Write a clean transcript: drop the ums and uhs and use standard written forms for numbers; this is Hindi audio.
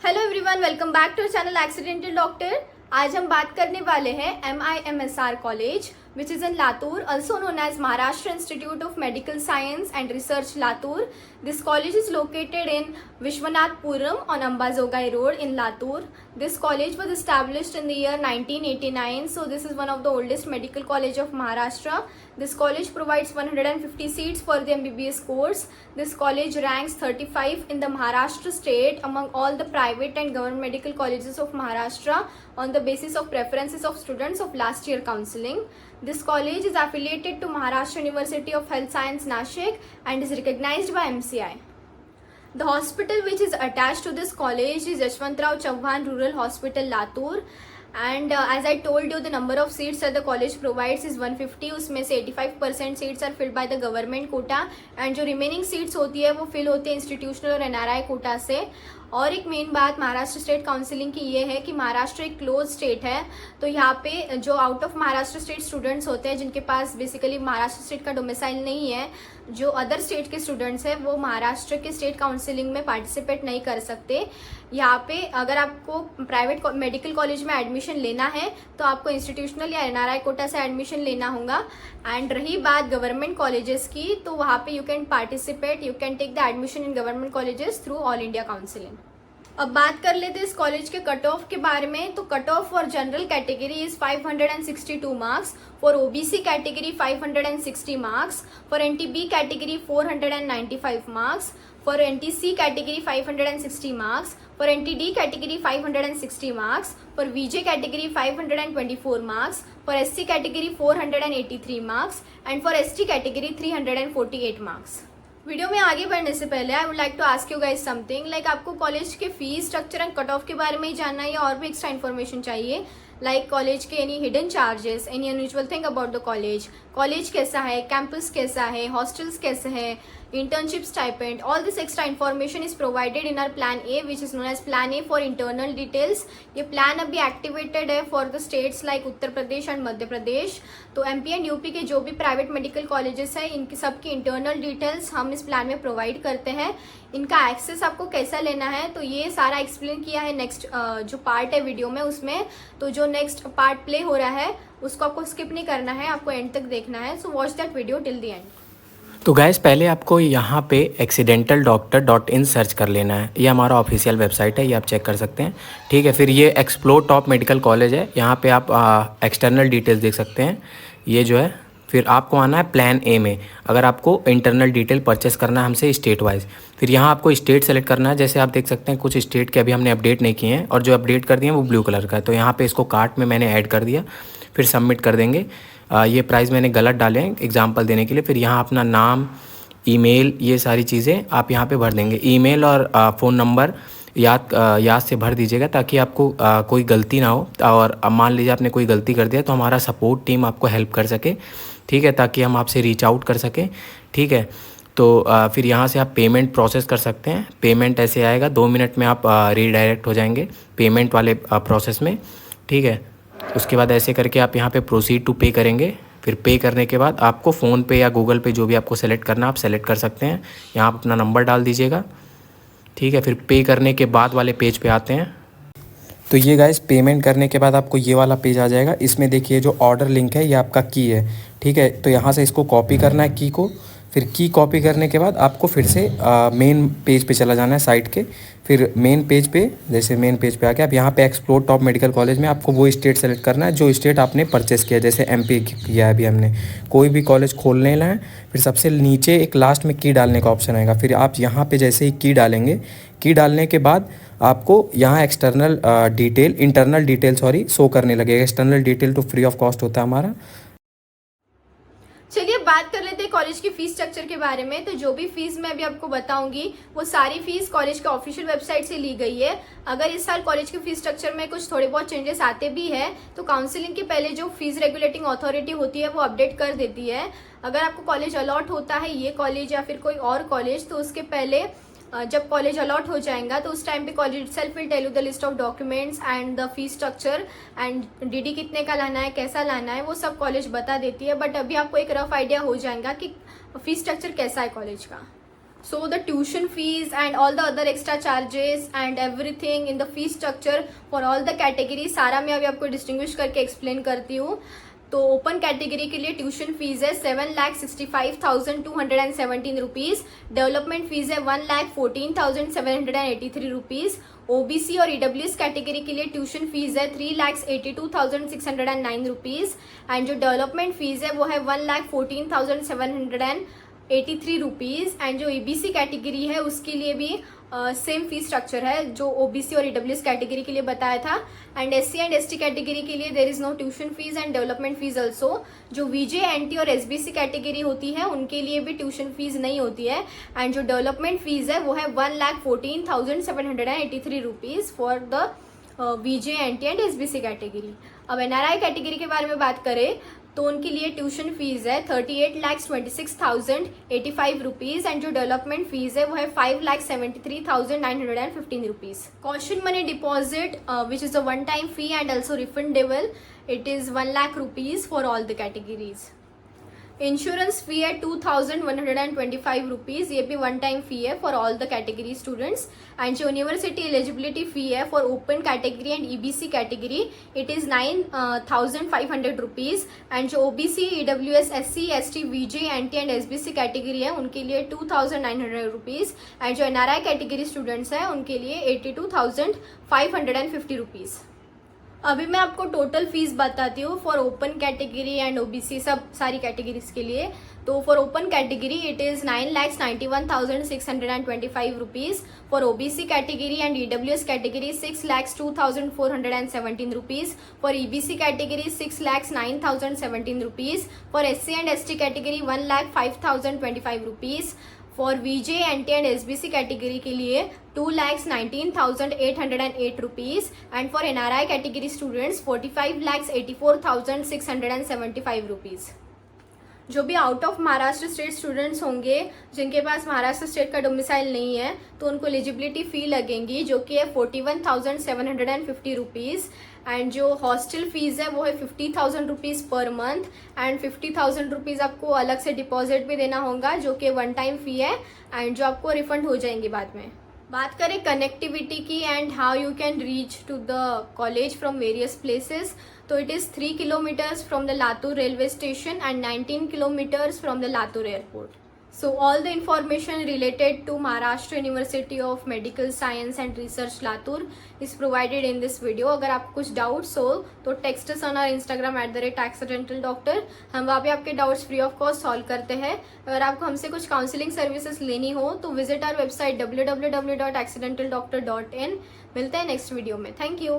Hello everyone, welcome back to channel accidental doctor. आज हम बात करने वाले हैं MIMSR college which is in Latur, also known as Maharashtra Institute of Medical Science and Research Latur. This college is located in Vishwanathpuram on Ambazogai Road in Latur. This college was established in the year 1989, so this is one of the oldest medical college of Maharashtra. This college provides 150 seats for the MBBS course. This college ranks 35 in the Maharashtra state among all the private and government medical colleges of Maharashtra on the basis of preferences of students of last year counseling. This college is affiliated to Maharashtra University of Health Science Nashik and is recognized by MCI. The hospital which is attached to this college is Yashwantrao Chauhan Rural Hospital Latur. And as I told you, the number of seats that the college provides is 150. उसमें से 85% seats are filled by the government quota and जो remaining seats होती है वो fill होती है institutional और NRI quota से. और एक मेन बात महाराष्ट्र स्टेट काउंसिलिंग की ये है कि महाराष्ट्र एक क्लोज स्टेट है, तो यहाँ पे जो out of Maharashtra state students होते हैं जिनके पास बेसिकली महाराष्ट्र स्टेट का डोमिसाइल नहीं है, जो अदर स्टेट के स्टूडेंट्स हैं वो महाराष्ट्र के स्टेट काउंसिलिंग में पार्टिसिपेट नहीं कर सकते. यहाँ पे अगर आपको प्राइवेट मेडिकल कॉलेज में एडमिशन लेना है तो आपको इंस्टीट्यूशनल या NRI कोटा से एडमिशन लेना होगा. एंड रही बात गवर्नमेंट कॉलेजेस की, तो वहाँ पे you can participate, you can take the admission in government colleges through all India counselling. अब बात कर लेते हैं इस कॉलेज के कट ऑफ के बारे में. तो cut off for general category is 562 marks, for OBC category 560 marks, for NTB category 495 marks, for NTC category 560 marks, for NTD category 560 marks, for VJ category 524 marks, for SC category 483 marks and for ST category 348 marks. Video में आगे बढ़ने से पहले I would like to ask you guys something, like आपको कॉलेज के fees structure and cut off के बारे में ही जानना है या और भी एक्स्ट्रा इन्फॉर्मेशन चाहिए, लाइक कॉलेज के any hidden charges, any unusual thing about the college कैसा है, कैंपस कैसा है, हॉस्टल्स कैसे हैं, internship stipend, all this extra information is provided in our plan A which is known as plan A for internal details. ये plan अभी activated है for the states like Uttar Pradesh and Madhya Pradesh. तो MP and UP के जो भी प्राइवेट मेडिकल कॉलेजेस हैं इनकी सबकी इंटरनल डिटेल्स हम इस प्लान में प्रोवाइड करते हैं. इनका एक्सेस आपको कैसा लेना है तो ये सारा एक्सप्लेन किया है नेक्स्ट जो पार्ट है वीडियो में उसमें. तो जो नेक्स्ट पार्ट प्ले हो रहा है उसको आपको स्किप नहीं करना है, आपको एंड तक देखना है. So watch that video till the end. तो गाइस पहले आपको यहाँ पे accidentaldoctor.in सर्च कर लेना है. ये हमारा ऑफिशियल वेबसाइट है, ये आप चेक कर सकते हैं. ठीक है, फिर ये एक्सप्लोर टॉप मेडिकल कॉलेज है, यहाँ पे आप एक्सटर्नल डिटेल्स देख सकते हैं. ये जो है फिर आपको आना है प्लान ए में अगर आपको इंटरनल डिटेल परचेस करना है हमसे स्टेट वाइज. फिर यहाँ आपको स्टेट सेलेक्ट करना है. जैसे आप देख सकते हैं कुछ स्टेट के अभी हमने अपडेट नहीं किए हैं और जो अपडेट कर दिए हैं वो ब्लू कलर का है, तो यहाँ पे इसको कार्ट में मैंने ऐड कर दिया. फिर सबमिट कर देंगे. ये प्राइस मैंने गलत डाले हैं एग्जांपल देने के लिए. फिर यहाँ अपना नाम, ईमेल, ये सारी चीज़ें आप यहाँ पे भर देंगे. ईमेल और फ़ोन नंबर याद से भर दीजिएगा ताकि आपको कोई गलती ना हो. और अब मान लीजिए आपने कोई गलती कर दिया तो हमारा सपोर्ट टीम आपको हेल्प कर सके. ठीक है, ताकि हम आपसे रीच आउट कर सकें. ठीक है, तो फिर यहाँ से आप पेमेंट प्रोसेस कर सकते हैं. पेमेंट ऐसे आएगा, 2 मिनट में आप रीडायरेक्ट हो जाएंगे पेमेंट वाले प्रोसेस में. ठीक है, उसके बाद ऐसे करके आप यहाँ पे प्रोसीड टू पे करेंगे. फिर पे करने के बाद आपको फ़ोन पे या गूगल पे जो भी आपको सेलेक्ट करना आप सेलेक्ट कर सकते हैं. यहाँ आप अपना नंबर डाल दीजिएगा. ठीक है, फिर पे करने के बाद वाले पेज पे आते हैं. तो ये गाइस पेमेंट करने के बाद आपको ये वाला पेज आ जाएगा. इसमें देखिए जो ऑर्डर लिंक है ये आपका की है. ठीक है, तो यहाँ से इसको कॉपी करना है की को. फिर की कॉपी करने के बाद आपको फिर से मेन पेज पे चला जाना है साइट के. फिर मेन पेज पे, जैसे मेन पेज पे आ गया, अब यहाँ पे एक्सप्लोर टॉप मेडिकल कॉलेज में आपको वो स्टेट सेलेक्ट करना है जो स्टेट आपने परचेस किया. जैसे MP किया है अभी हमने, कोई भी कॉलेज खोलने है. फिर सबसे नीचे एक लास्ट में की डालने का ऑप्शन आएगा. फिर आप यहाँ पे जैसे ही की डालेंगे, की डालने के बाद आपको यहाँ इंटरनल डिटेल शो करने लगेगा. एक्सटर्नल डिटेल तो फ्री ऑफ कॉस्ट होता है हमारा. चलिए बात कर लेते हैं कॉलेज की फीस स्ट्रक्चर के बारे में. तो जो भी फीस मैं अभी आपको बताऊंगी वो सारी फीस कॉलेज के ऑफिशियल वेबसाइट से ली गई है. अगर इस साल कॉलेज के फीस स्ट्रक्चर में कुछ थोड़े बहुत चेंजेस आते भी है तो काउंसिलिंग के पहले जो फीस रेगुलेटिंग अथॉरिटी होती है वो अपडेट कर देती है. अगर आपको कॉलेज अलॉट होता है ये कॉलेज या फिर कोई और कॉलेज, तो उसके पहले जब कॉलेज अलॉट हो जाएगा तो उस टाइम पे college itself will tell you the list of documents and the fees structure and DD कितने का लाना है, कैसा लाना है, वो सब कॉलेज बता देती है. बट अभी आपको एक रफ आइडिया हो जाएगा कि फीस स्ट्रक्चर कैसा है कॉलेज का. So the tuition fees and all the other extra charges and everything in the fee structure for all the categories सारा मैं अभी आपको डिस्टिंग्विश करके एक्सप्लेन करती हूँ. तो ओपन कैटेगरी के लिए ट्यूशन फीस है 7,65,217 रुपीज. डेवलपमेंट फीस है 1,14,783 रुपीज. ओबीसी और ईडब्ल्यूएस कैटेगरी के लिए ट्यूशन फीस है 3,82,609 रुपीज. एंड जो डेवलपमेंट फीस है वो है 1,14,783 रुपीज. एंड जो ईबीसी कैटेगरी है उसके लिए भी सेम फी स्ट्रक्चर है जो ओबीसी और ईडब्ल्यूएस कैटेगरी के लिए बताया था. And SC and ST category के लिए there is no tuition fees and development fees also. जो वीजे एनटी और एसबीसी कैटेगरी होती है उनके लिए भी ट्यूशन फीस नहीं होती है. एंड जो डेवलपमेंट फीस है वो है 1,14,783 rupees for the VJ NT and SBC category. अब एनआरआई कैटेगरी के बारे में बात करें तो उनके लिए ट्यूशन फीस है 38,26,085 रुपीज. एंड जो डेवलपमेंट फीस है वो है 5,73,915 rupees. Caution money deposit which is a one time fee and also refundable, it is 1 lakh rupees for all the categories. Insurance fee है 2,125 रुपीज, ये भी वन टाइम फी है for all the category students. And जो यूनिवर्सिटी एलिजिबिलिटी फी है for open category and EBC category it is 9,500 rupees. And जो OBC EWS SC ST VJ NT and SBC category है उनके लिए 2,900 रुपीज. एंड जो एनआरआई कैटेगरी स्टूडेंट्स हैं उनके लिए 82,550 रुपीज. अभी मैं आपको टोटल फीस बताती हूँ for open category and OBC सब सारी कैटेगरीज के लिए. तो for open category it is 9,91,625 rupees. For OBC category and EWS category 6,02,417 rupees. For EBC category 6,09,017 rupees. For SC and ST category 1,05,025 rupees. For VJ NT and SBC category के लिए 2,19,808 rupees. And for NRI category students 45,84,675 rupees. जो भी out of Maharashtra state students होंगे जिनके पास महाराष्ट्र स्टेट का डोमिसाइल नहीं है तो उनको एलिजिबिलिटी फी लगेंगी जो कि है 41,750 रुपीज. एंड जो हॉस्टल फीस है वो है 50,000 rupees per month. And 50,000 rupees आपको अलग से डिपॉजिट भी देना होगा जो कि वन टाइम फी है एंड जो आपको रिफंड हो जाएंगी बाद में. बात करें कनेक्टिविटी की and how you can reach to the college from various places, तो it is 3 kilometres from the Latur railway station and 19 kilometres from the Latur airport. So all the information related to Maharashtra University of Medical Science and Research Latur is provided in this video. अगर आपको कुछ डाउट्स हो तो text us on our Instagram @accidental_doctor. हम वहाँ पे आपके doubts free of cost solve करते हैं. अगर आपको हमसे कुछ काउंसलिंग सर्विसेज लेनी हो तो विजिट आवर वेबसाइट www.accidentaldoctor.in. मिलते हैं नेक्स्ट वीडियो में. Thank you.